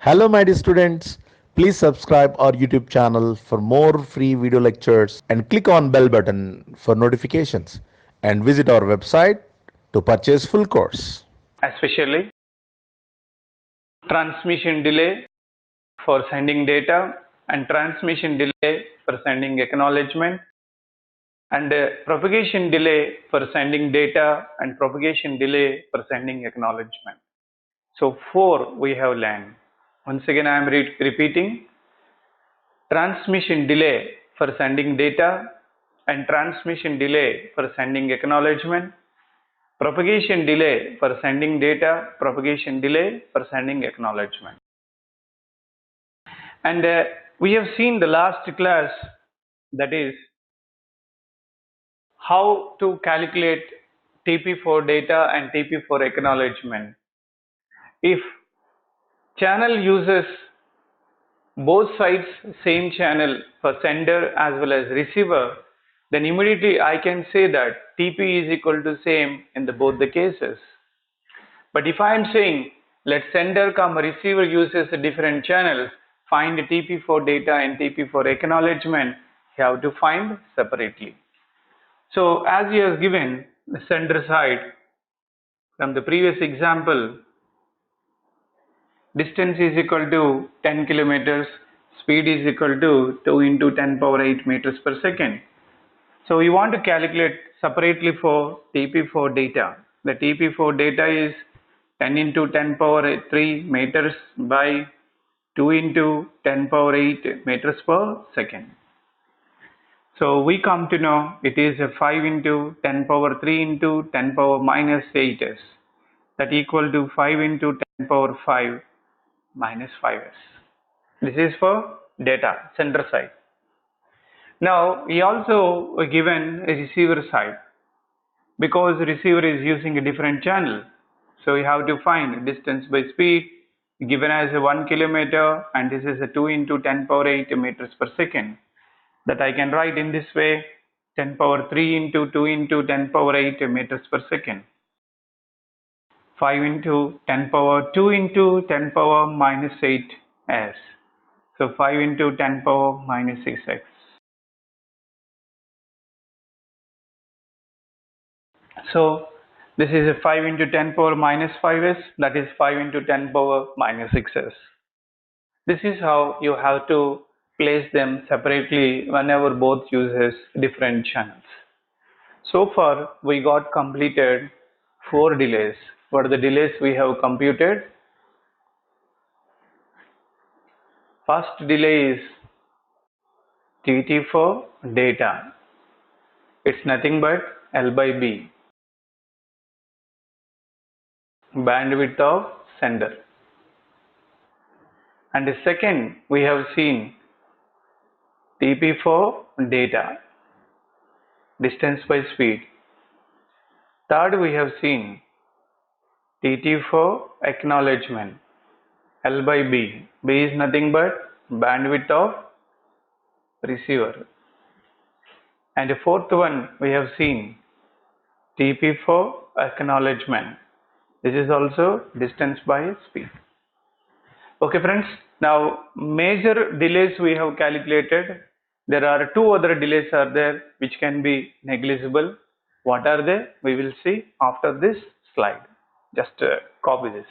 Hello, my dear students. Please subscribe our YouTube channel for more free video lectures and click on bell button for notifications and visit our website to purchase full course. Especially transmission delay for sending data and transmission delay for sending acknowledgement and propagation delay for sending data and propagation delay for sending acknowledgement. So 4 we have learned. Once again I am repeating: transmission delay for sending data and transmission delay for sending acknowledgement, propagation delay for sending data, propagation delay for sending acknowledgement. And we have seen the last class, that is how to calculate TP for data and TP for acknowledgement. If channel uses both sides same channel for sender as well as receiver, then immediately I can say that TP is equal to same in both the cases. But if I am saying let sender come receiver uses a different channels, find TP for data and TP for acknowledgement, you have to find separately. So as he has given the sender side from the previous example, distance is equal to 10 kilometers, speed is equal to 2 into 10 power 8 meters per second. So we want to calculate separately for TP for data. The TP for data is 10 into 10 power 3 meters by 2 into 10 power 8 meters per second. So we come to know it is a 5 into 10 power 3 into 10 power minus 8s, that equal to 5 into 10 power 5 minus 5s. This is for data, sender side. Now we also given a receiver side, because receiver is using a different channel. So we have to find distance by speed given as a 1 kilometer, and this is a 2 into 10 power 8 meters per second. That I can write in this way: 10 power 3 into 2 into 10 power 8 meters per second, 5 into 10 power 2 into 10 power minus 8 s. So 5 into 10 power minus 6x. So this is a 5 into 10 power minus 5s, that is 5 into 10 power minus 6s. This is how you have to place them separately whenever both uses different channels. So far we got completed 4 delays. What are the delays we have computed? First delay is TT for data. It's nothing but L by B, bandwidth of sender. And the second we have seen TP for data, distance by speed. Third we have seen TT for acknowledgement, L by B. B is nothing but bandwidth of receiver. And the fourth one we have seen TP for acknowledgement. This is also distance by speed. Okay friends, now major delays we have calculated. There are 2 other delays are there which can be negligible. What are they? We will see after this slide. Just copy this.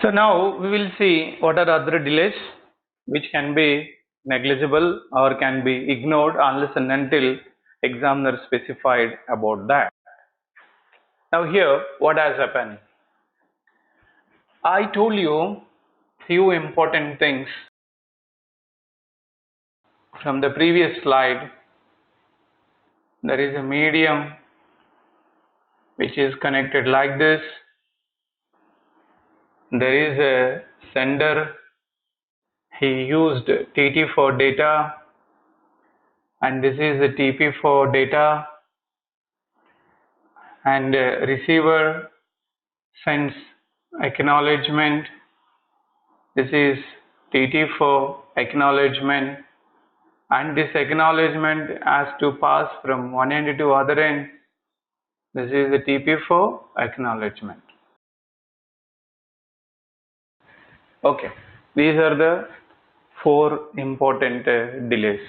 So now we will see what are other delays which can be negligible or can be ignored unless and until examiner specified about that. Now here what has happened? I told you few important things from the previous slide. There is a medium which is connected like this. There is a sender. He used TT for data, and this is the TP for data, and receiver sends acknowledgement. This is TT for acknowledgement, and this acknowledgement has to pass from one end to other end. This is the TP for acknowledgement. Okay, these are the four important delays.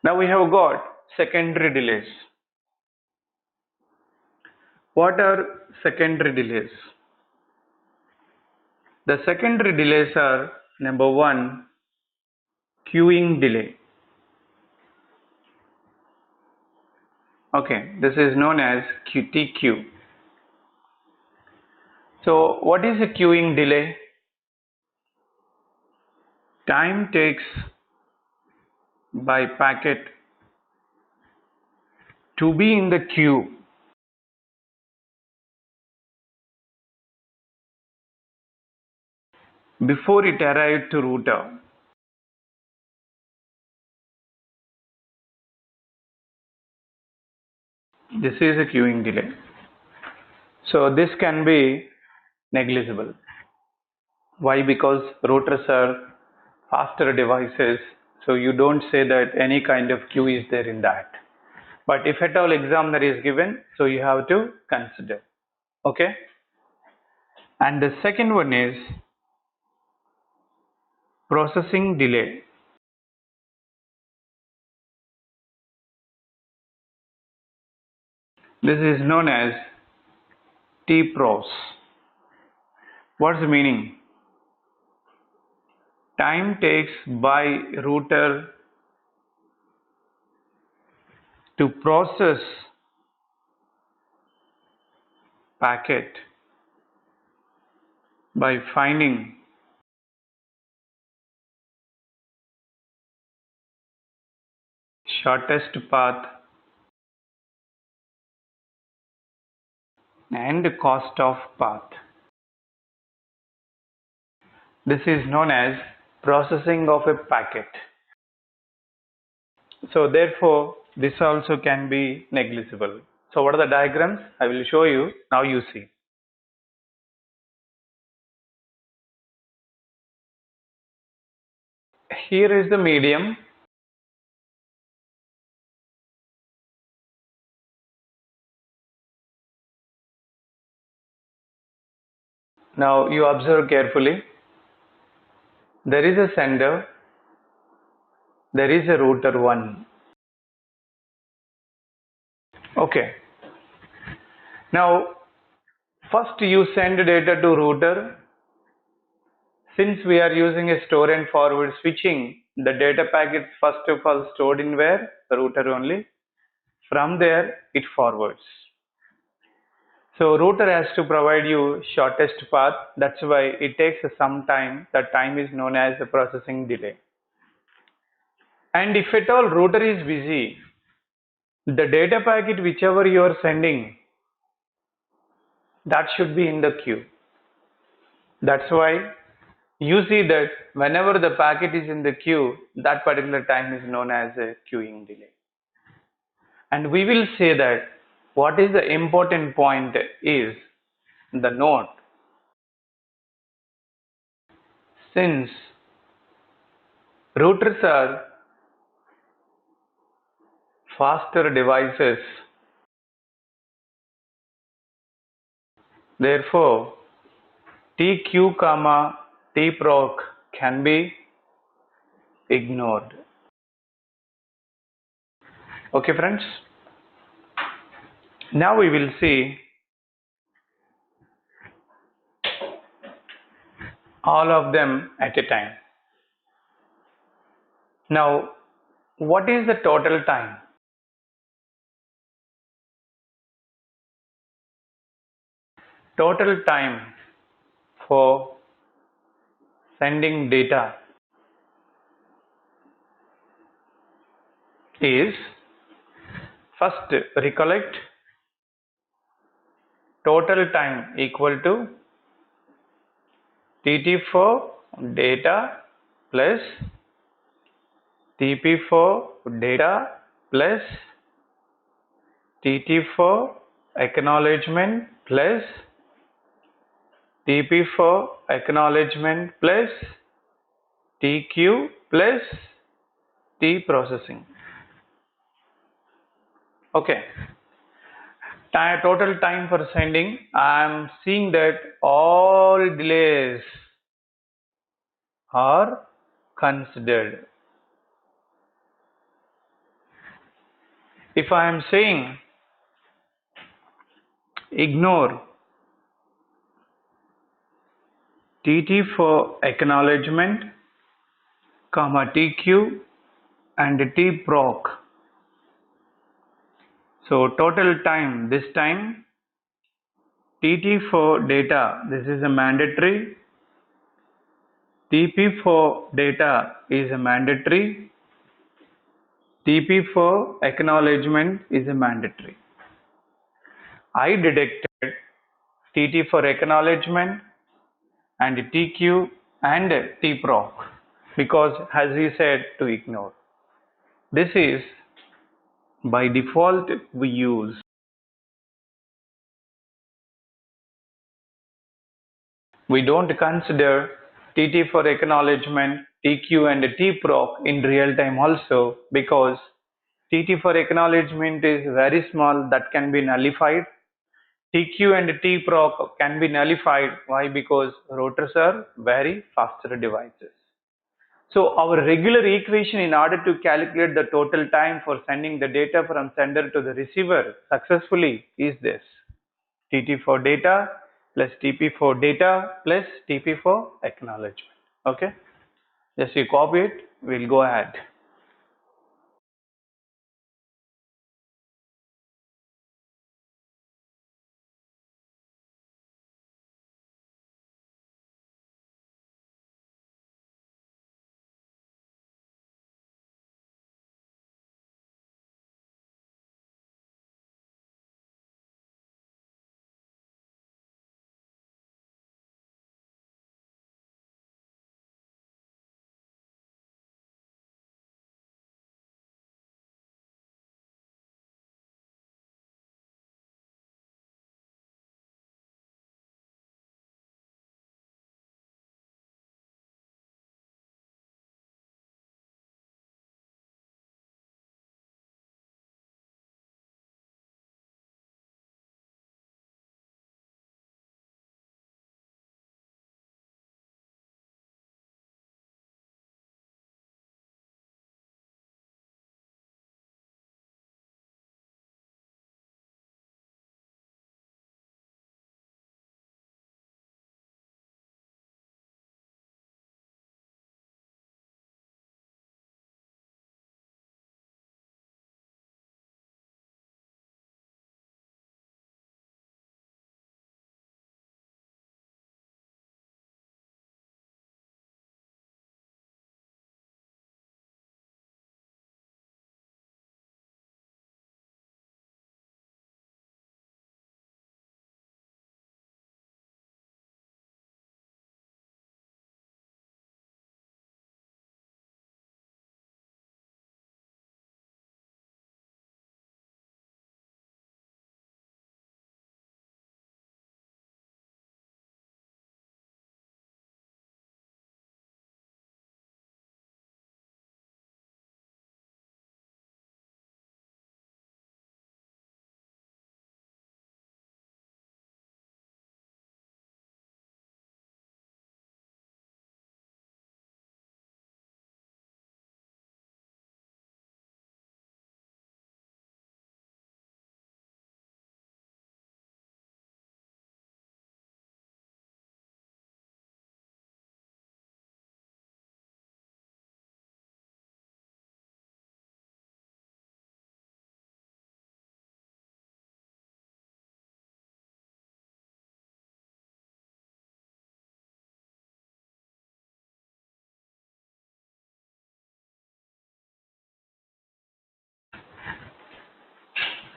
Now we have got secondary delays. What are secondary delays? The secondary delays are: number one, queuing delay. Okay, this is known as TQ. So what is a queuing delay? Time takes by packet to be in the queue before it arrived to router. This is a queuing delay. So this can be negligible. Why? Because routers are faster devices, so you don't say that any kind of queue is there in that. But if at all examiner is given, so you have to consider. Okay. And the second one is processing delay. This is known as TPROS. What's the meaning? Time takes by router to process packet by finding shortest path and cost of path. This is known as processing of a packet. So therefore, this also can be negligible. So what are the diagrams? I will show you. Now you see. Here is the medium. Now you observe carefully. There is a sender. There is a router 1. Okay. Now first you send data to router. Since we are using a store and forward switching, the data packets first of all stored in where? The router only. From there it forwards. So router has to provide you shortest path. That's why it takes some time. That time is known as the processing delay. And if at all router is busy, the data packet whichever you are sending, that should be in the queue. That's why you see that whenever the packet is in the queue, that particular time is known as a queuing delay. And we will say that what is the important point is the note. Since routers are faster devices, therefore TQ, TPROC can be ignored. Okay friends, now we will see all of them at a time. Now, what is the total time? Total time for sending data is, first recollect, total time equal to TT for data plus TP for data plus TT for acknowledgement plus TP for acknowledgement plus TQ plus T processing. Okay. Total time for sending, I am seeing that all delays are considered. If I am saying ignore TT for acknowledgement, comma TQ and T proc. So total time, this time TT for data, this is a mandatory. TP for data is a mandatory. TP for acknowledgement is a mandatory. I deducted TT for acknowledgement and TQ and T proc because as he said to ignore. This is by default we use. We don't consider TT for acknowledgement, TQ and T proc in real time also because TT for acknowledgement is very small, that can be nullified. TQ and T proc can be nullified. Why? Because routers are very faster devices. So our regular equation in order to calculate the total time for sending the data from sender to the receiver successfully is this: TT for data plus TP for data plus TP for acknowledgement. Okay, just you copy it, we'll go ahead.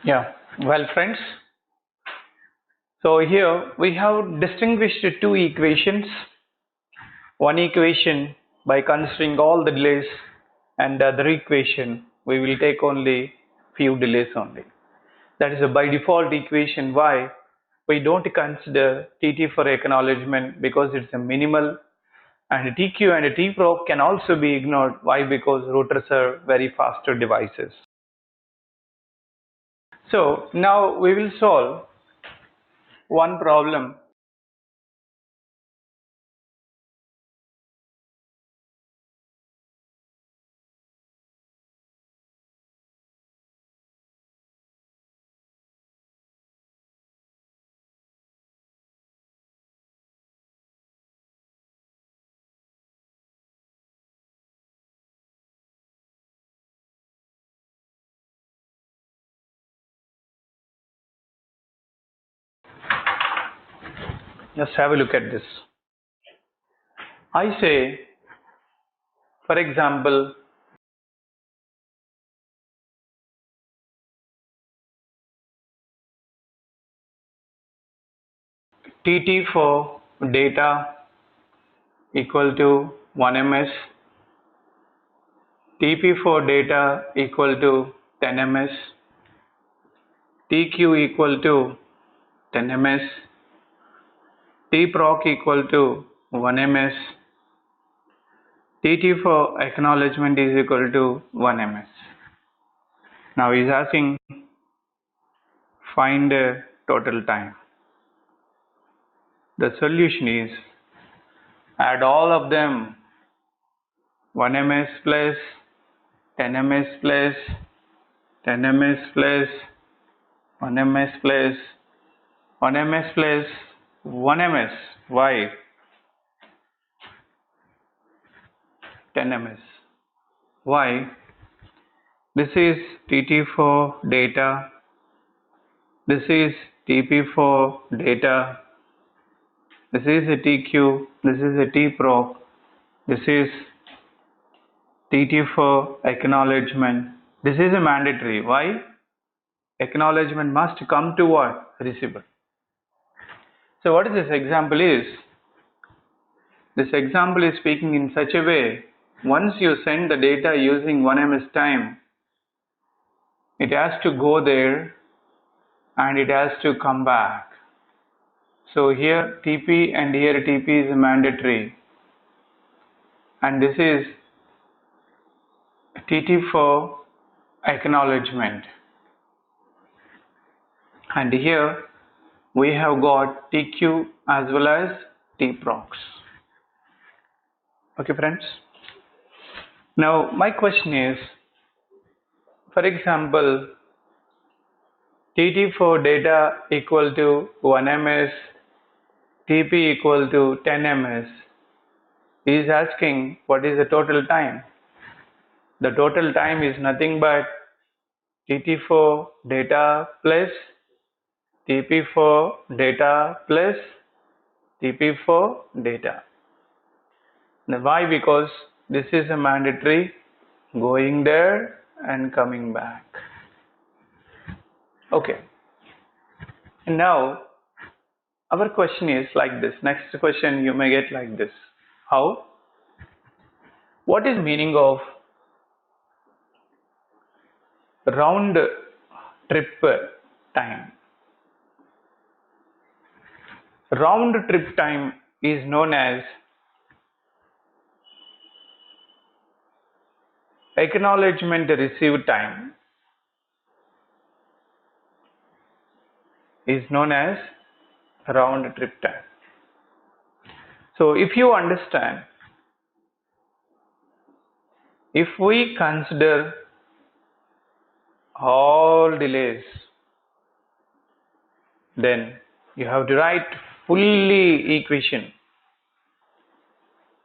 Yeah, well, friends, so here we have distinguished two equations. One equation by considering all the delays, and the other equation we will take only few delays only. That is a by default equation. Why? We don't consider TT for acknowledgement because it's a minimal, and TQ and TPROC can also be ignored. Why? Because routers are very faster devices. So now we will solve one problem. Just have a look at this. I say, for example, TT for data equal to 1 ms, TP for data equal to 10 ms, TQ equal to 10 ms, TPROC equal to 1 ms, TT for acknowledgement is equal to 1 ms. Now he is asking find total time. The solution is add all of them, 1 ms plus 10 ms plus 10 ms plus 1 ms plus 1 ms plus 1 ms. Why 10 ms? Why? This is TT for data, this is TP for data, this is a TQ, this is a TPROC, this is TT for acknowledgement. This is a mandatory. Why? Acknowledgement must come to what? Receiver. So what is this example is? This example is speaking in such a way, once you send the data using 1 ms time, it has to go there and it has to come back. So here TP and here TP is mandatory, and this is TT for acknowledgement, and here we have got TQ as well as TPROCs. Okay, friends. Now my question is, for example, TT for data equal to 1 ms, TP equal to 10 ms. He is asking what is the total time. The total time is nothing but TT for data plus TP for data plus TP for data. Now why? Because this is a mandatory, going there and coming back. Okay. And now our question is like this. Next question you may get like this. How? What is meaning of round trip time? Round trip time is known as acknowledgement receive time, is known as round trip time. So if you understand, if we consider all delays, then you have to write fully equation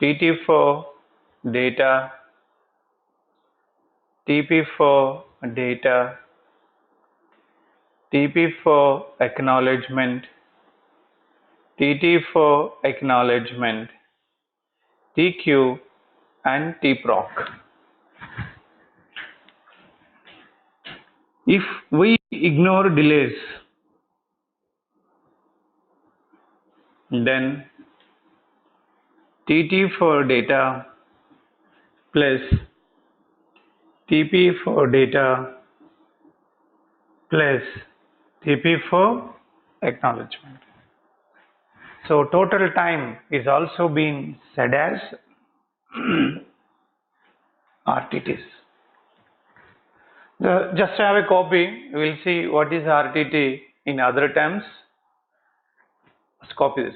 TT for data, TP for data, TP for acknowledgement, TT for acknowledgement, TQ and TPROC. If we ignore delays, then TT for data plus TP for data plus TP for acknowledgement. So total time is also being said as RTTs. Just have a copy. We will see what is RTT in other terms. Let's copy this.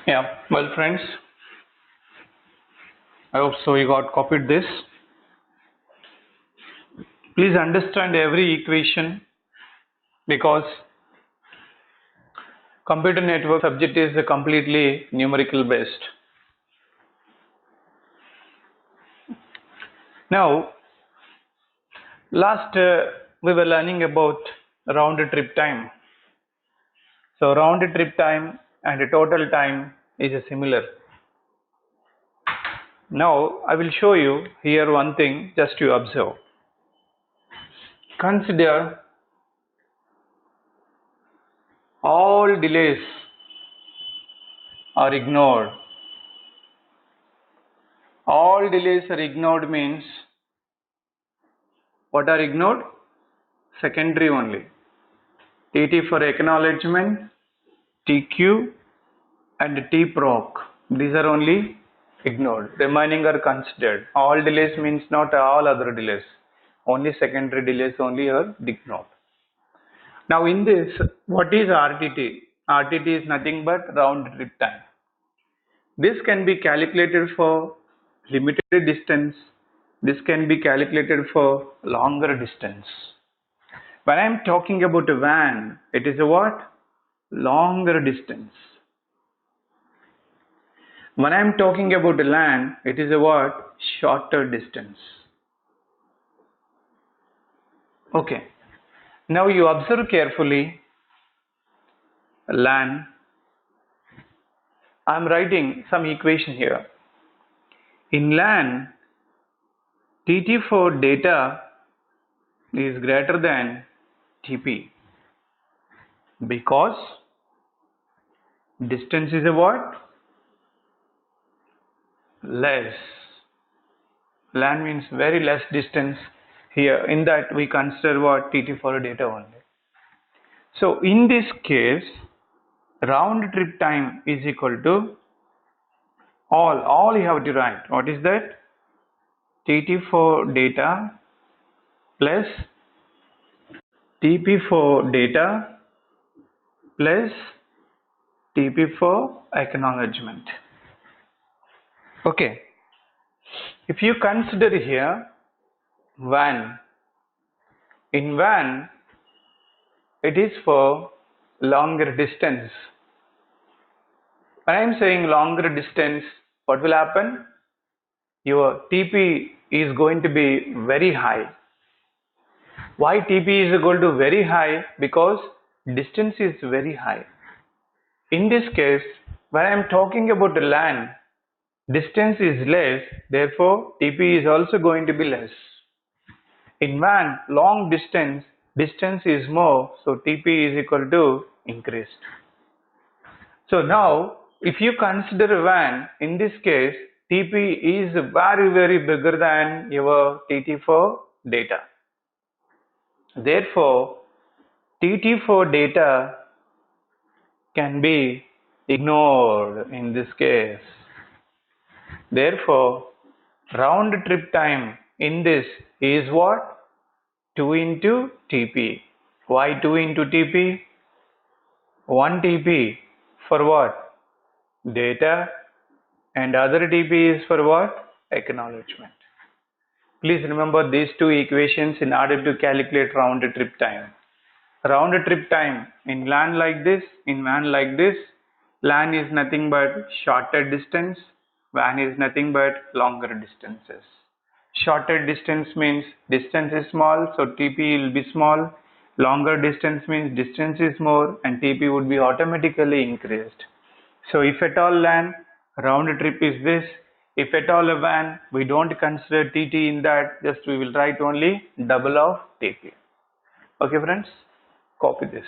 Yeah, well friends, I hope so you got copied this. Please understand every equation because computer network subject is completely numerical based. Now, last we were learning about round trip time. So round trip time and total time is similar. Now I will show you here one thing just to observe. Consider all delays are ignored. All delays are ignored means what are ignored? Secondary only. TT for acknowledgement, TQ and TPROC. These are only ignored. Remaining are considered. All delays means not all other delays. Only secondary delays only are ignored. Now in this, what is RTT? RTT is nothing but round trip time. This can be calculated for limited distance. This can be calculated for longer distance. When I am talking about a van, it is a what? Longer distance. When I am talking about a land, it is a what? Shorter distance. Okay. Now you observe carefully land. I am writing some equation here. In LAN, TT for data is greater than TP. Because distance is a what? Less. LAN means very less distance. Here in that we consider what? TT for data only. So in this case, round trip time is equal to all you have to write. What is that? TT for data plus TP for data plus TP for acknowledgement. Okay. If you consider here WAN, in WAN it is for longer distance. When I am saying longer distance, what will happen? Your TP is going to be very high. Why TP is equal to very high? Because distance is very high. In this case, when I am talking about the LAN, distance is less, therefore TP is also going to be less. In WAN, long distance is more, so TP is equal to increased. So now, if you consider WAN, in this case, TP is very bigger than your TT for data. Therefore, TT for data can be ignored in this case. Therefore, round trip time in this is what? 2 into TP. Why 2 into TP? 1 TP for what? Data, and other TP is for what? Acknowledgement. Please remember these two equations in order to calculate round trip time. Round trip time in LAN like this, in WAN like this. LAN is nothing but shorter distance, WAN is nothing but longer distances. Shorter distance means distance is small, so TP will be small. Longer distance means distance is more and TP would be automatically increased. So if at all LAN, round trip is this. If at all a WAN, we don't consider TT in that, just we will write only double of TP. Okay friends, copy this.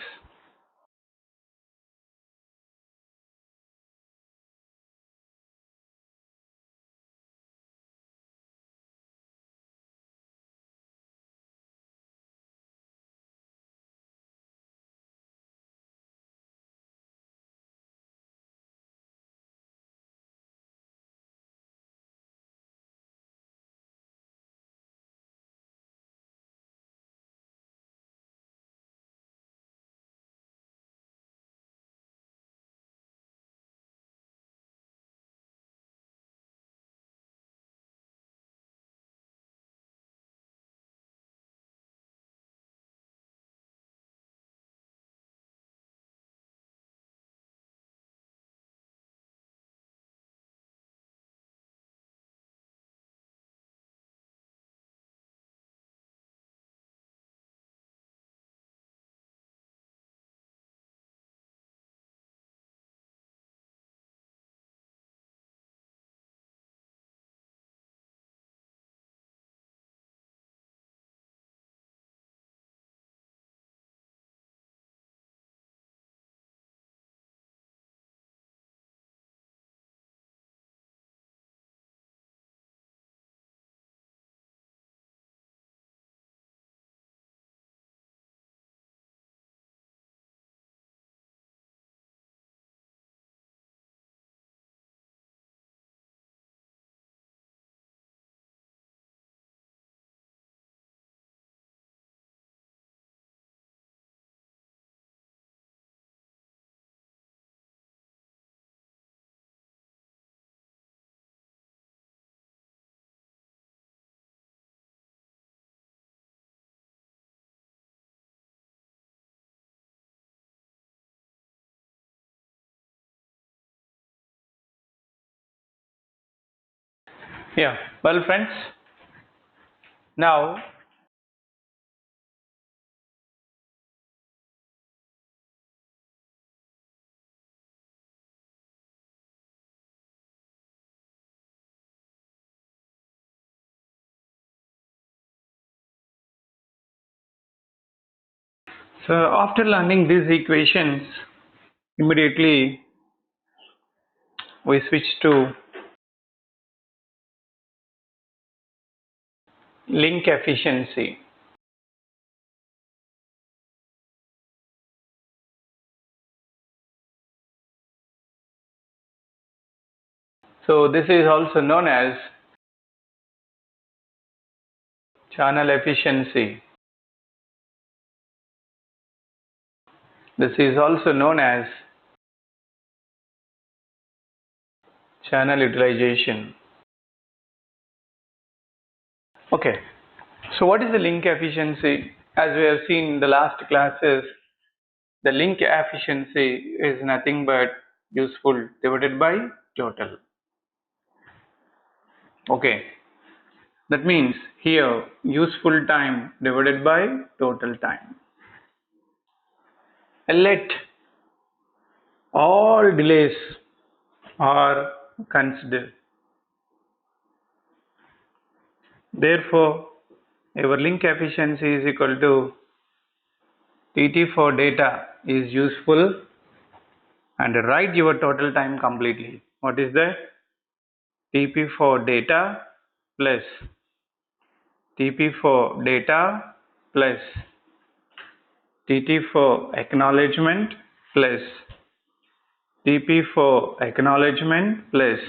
Yeah, well friends, now So after learning these equations, immediately we switch to link efficiency. So this is also known as channel efficiency. This is also known as channel utilization. Okay, so what is the link efficiency? As we have seen in the last classes, the link efficiency is nothing but useful divided by total. Okay, that means here useful time divided by total time. And let all delays are considered. Therefore, our link efficiency is equal to TT for data is useful, and write your total time completely. What is that? TP for data plus TP for data plus TT for acknowledgement plus TP for acknowledgement plus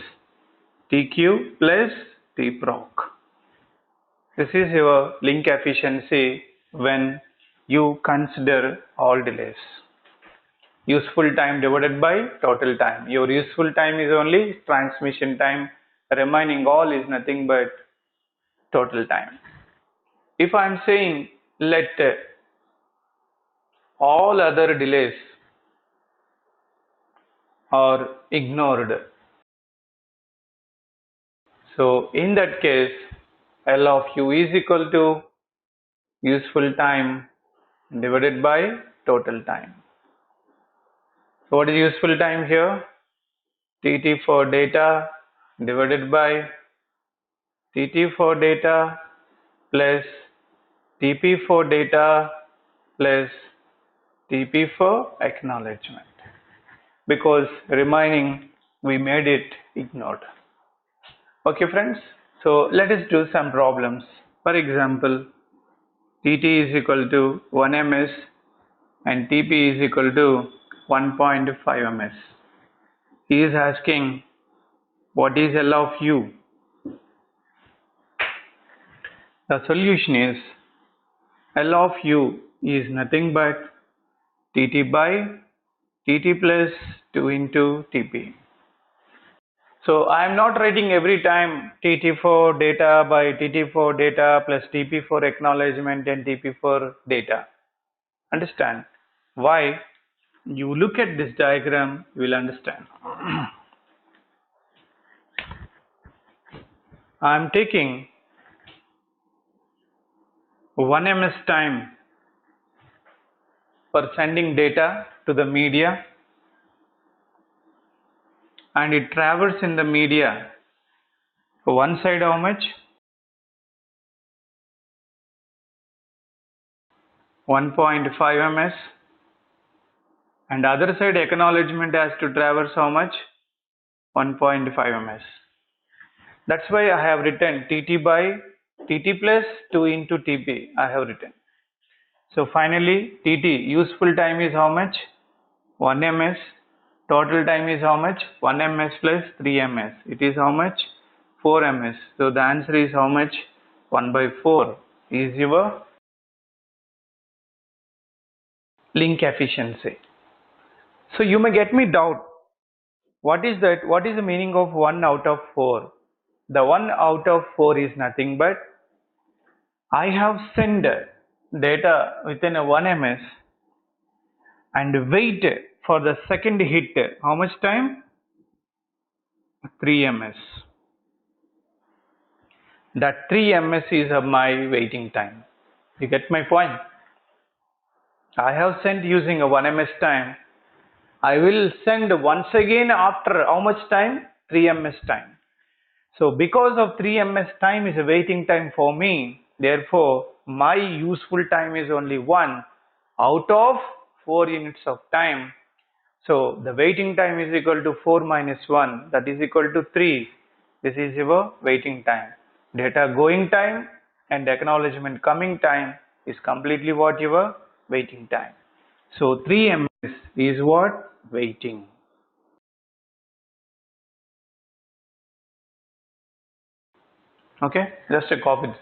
TQ plus TPROC. This is your link efficiency when you consider all delays. Useful time divided by total time. Your useful time is only transmission time. Remaining all is nothing but total time. If I am saying let all other delays are ignored, so in that case L of u is equal to useful time divided by total time. So what is useful time here? TT for data divided by TT for data plus TP for data plus TP for acknowledgement, because remaining we made it ignored. Okay friends, so let us do some problems. For example, TT is equal to 1 ms and TP is equal to 1.5 ms. He is asking what is L of u. The solution is L of u is nothing but TT by TT plus 2 into TP. So I am not writing every time TT for data by TT for data plus TP for acknowledgement and TP for data. Understand? Why? You look at this diagram, you will understand. I am taking 1 ms time for sending data to the media, and it travels in the media. One side how much? 1.5 ms, and other side acknowledgement has to traverse how much? 1.5 ms. That's why I have written TT by TT plus 2 into TP I have written. So finally TT useful time is how much? 1 ms. Total time is how much? 1 ms plus 3 ms. It is how much? 4 ms. So the answer is how much? 1 by 4 is your link efficiency. So you may get me doubt. What is that? What is the meaning of 1 out of 4? The 1 out of 4 is nothing but I have sent data within a 1 ms and wait for the second hit. How much time? 3 ms. That 3 ms is my waiting time. You get my point? I have sent using a 1 ms time. I will send once again after how much time? 3 ms time. So because of 3 ms time is a waiting time for me, therefore my useful time is only 1. out of 4 units of time. So the waiting time is equal to 4 minus 1, that is equal to 3. This is your waiting time. Data going time and acknowledgement coming time is completely what your waiting time. So 3 ms is what? Waiting. Okay, just a copy this.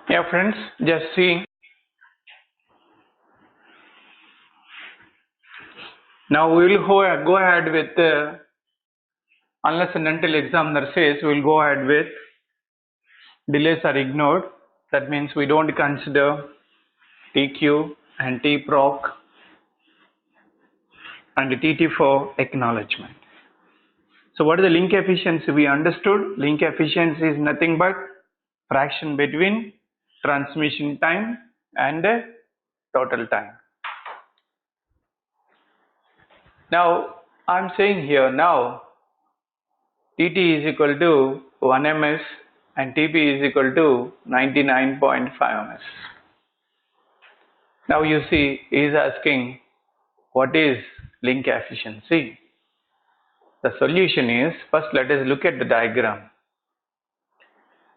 Yeah, friends, just see. Now we will go ahead with, unless and until examiner says, we will go ahead with delays are ignored. That means we don't consider TQ and TProc and TT for acknowledgement. So what is the link efficiency? We understood link efficiency is nothing but fraction between transmission time and total time. Now I'm saying here now TT is equal to 1 ms and TP is equal to 99.5 ms. Now you see he is asking what is link efficiency. The solution is, first let us look at the diagram.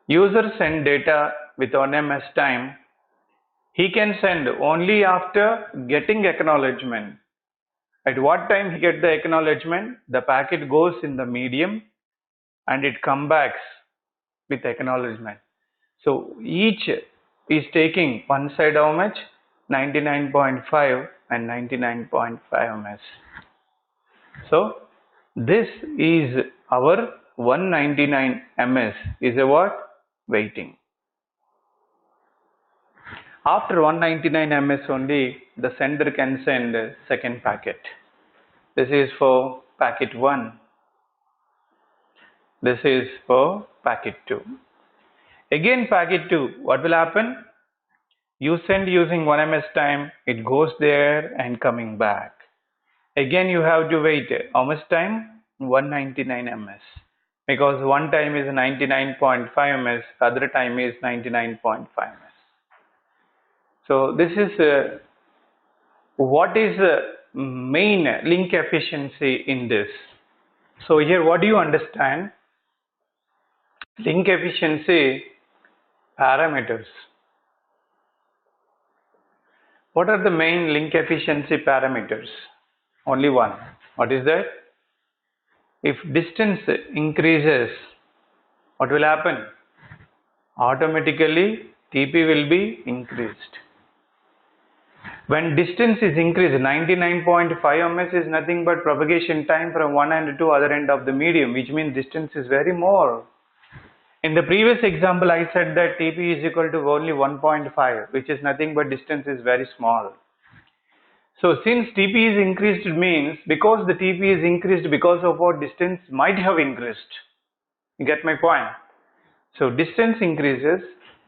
User send data with 1 ms time. He can send only after getting acknowledgement. At what time he get the acknowledgement? The packet goes in the medium and it comes back with acknowledgement. So each is taking one side how much? 99.5 and 99.5 ms. So this is our 199 ms is a what? Waiting. After 199 ms only the sender can send second packet. This is for packet 1. This is for packet 2. Again packet 2, what will happen? You send using 1 ms time, it goes there and coming back. Again you have to wait how much time? 199 ms. Because one time is 99.5 ms, other time is 99.5 ms. So this is what is the main link efficiency in this. So here what do you understand? Link efficiency parameters. What are the main link efficiency parameters? Only one. What is that? If distance increases, what will happen? Automatically TP will be increased. When distance is increased, 99.5 ms is nothing but propagation time from one end to other end of the medium, which means distance is very more. In the previous example, I said that Tp is equal to only 1.5, which is nothing but distance is very small. So since Tp is increased, it means because the Tp is increased, because of what, distance might have increased. You get my point? So distance increases,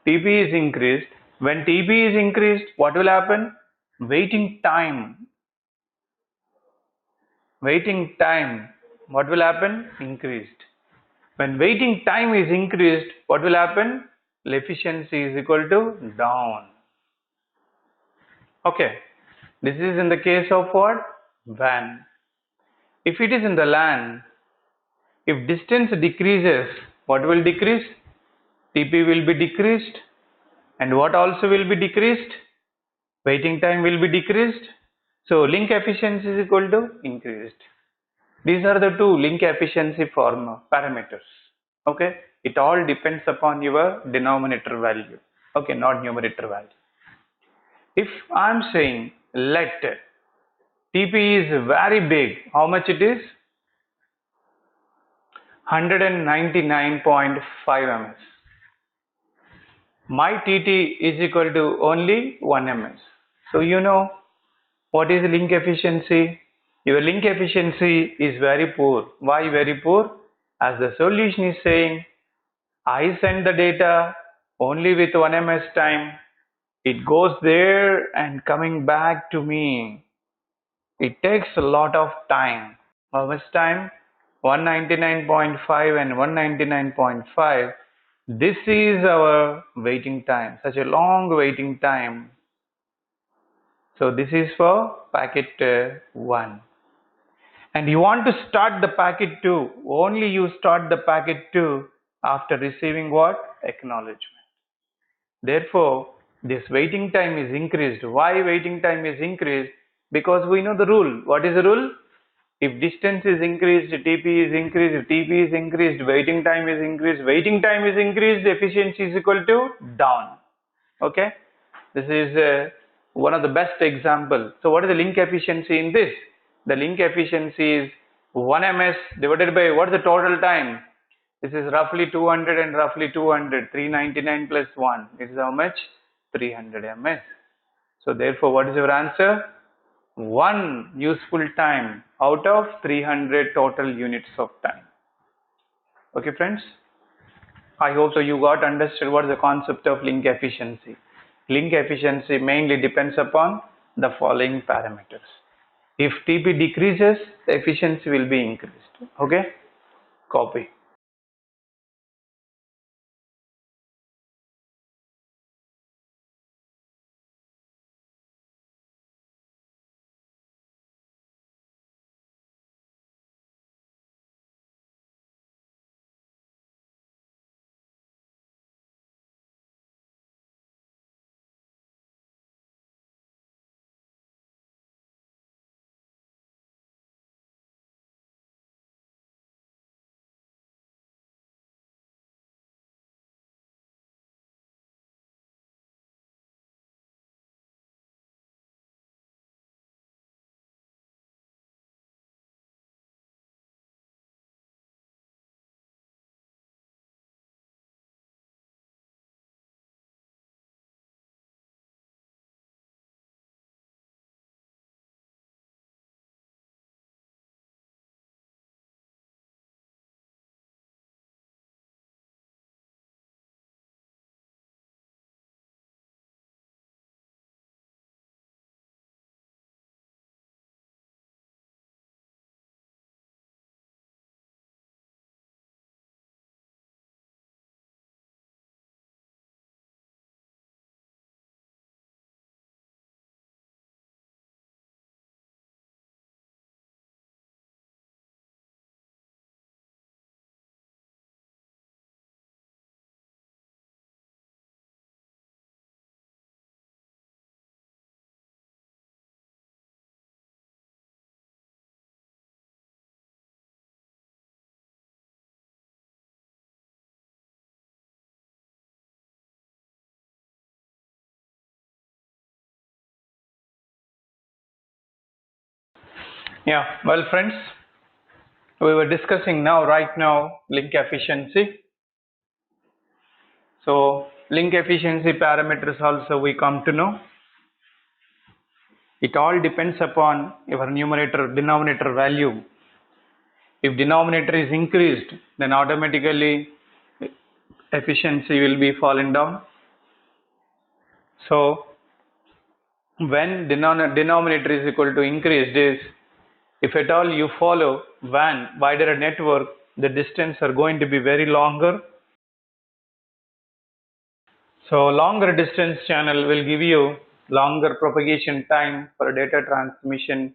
Tp is increased. When Tp is increased, what will happen? Waiting time. What will happen? Increased. When waiting time is increased, what will happen? Efficiency is equal to down. Okay. This is in the case of what? WAN. If it is in the LAN, if distance decreases, what will decrease? TP will be decreased. And what also will be decreased? Waiting time will be decreased. So link efficiency is equal to increased. These are the two link efficiency parameters. Okay. It all depends upon your denominator value. Okay, not numerator value. If I am saying let TP is very big, how much it is? 199.5 ms. My TT is equal to only 1 ms. So you know what is link efficiency? Your link efficiency is very poor. Why very poor? As the solution is saying, I send the data only with 1 ms time. It goes there and coming back to me. It takes a lot of time. How much time? 199.5 and 199.5. This is our waiting time, such a long waiting time. So this is for packet 1. And you want to start the packet 2. Only you start the packet 2 after receiving what? Acknowledgement. Therefore, this waiting time is increased. Why waiting time is increased? Because we know the rule. What is the rule? If distance is increased, TP is increased. If TP is increased, waiting time is increased. Waiting time is increased, efficiency is equal to down. Okay. This is one of the best example. So what is the link efficiency in this? The link efficiency is 1 ms divided by what is the total time? This is roughly 200 and roughly 200. 399 plus 1. This is how much? 300 ms. So therefore, what is your answer? 1 useful time out of 300 total units of time. Okay, friends? I hope so you got understood what is the concept of link efficiency. Link efficiency mainly depends upon the following parameters. If TP decreases, the efficiency will be increased. Okay? Copy. Yeah, well friends, we were discussing right now link efficiency. So link efficiency parameters also we come to know. It all depends upon your numerator denominator value. If denominator is increased, then automatically efficiency will be fallen down. So when denominator is equal to increased is, if at all you follow WAN wide area network, the distance are going to be very longer. So longer distance channel will give you longer propagation time for data transmission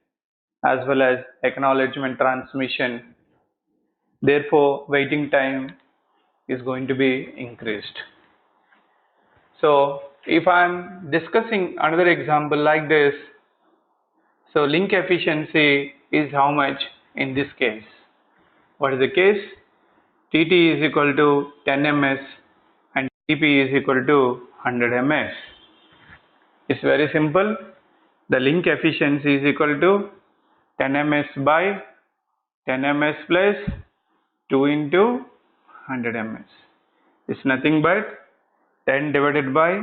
as well as acknowledgement transmission. Therefore, waiting time is going to be increased. So if I'm discussing another example like this, so link efficiency is how much in this case? What is the case? TT is equal to 10 ms and TP is equal to 100 ms. It's very simple. The link efficiency is equal to 10 ms by 10 ms plus 2 into 100 ms. It's nothing but 10 divided by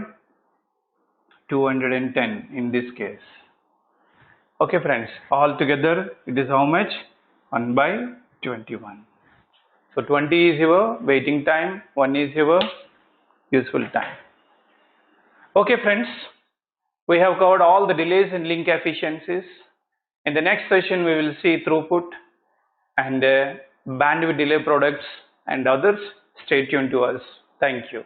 210 in this case. Okay friends, all together it is how much? 1 by 21. So 20 is your waiting time, 1 is your useful time. Okay friends, we have covered all the delays and link efficiencies. In the next session we will see throughput and bandwidth delay products and others. Stay tuned to us. Thank you.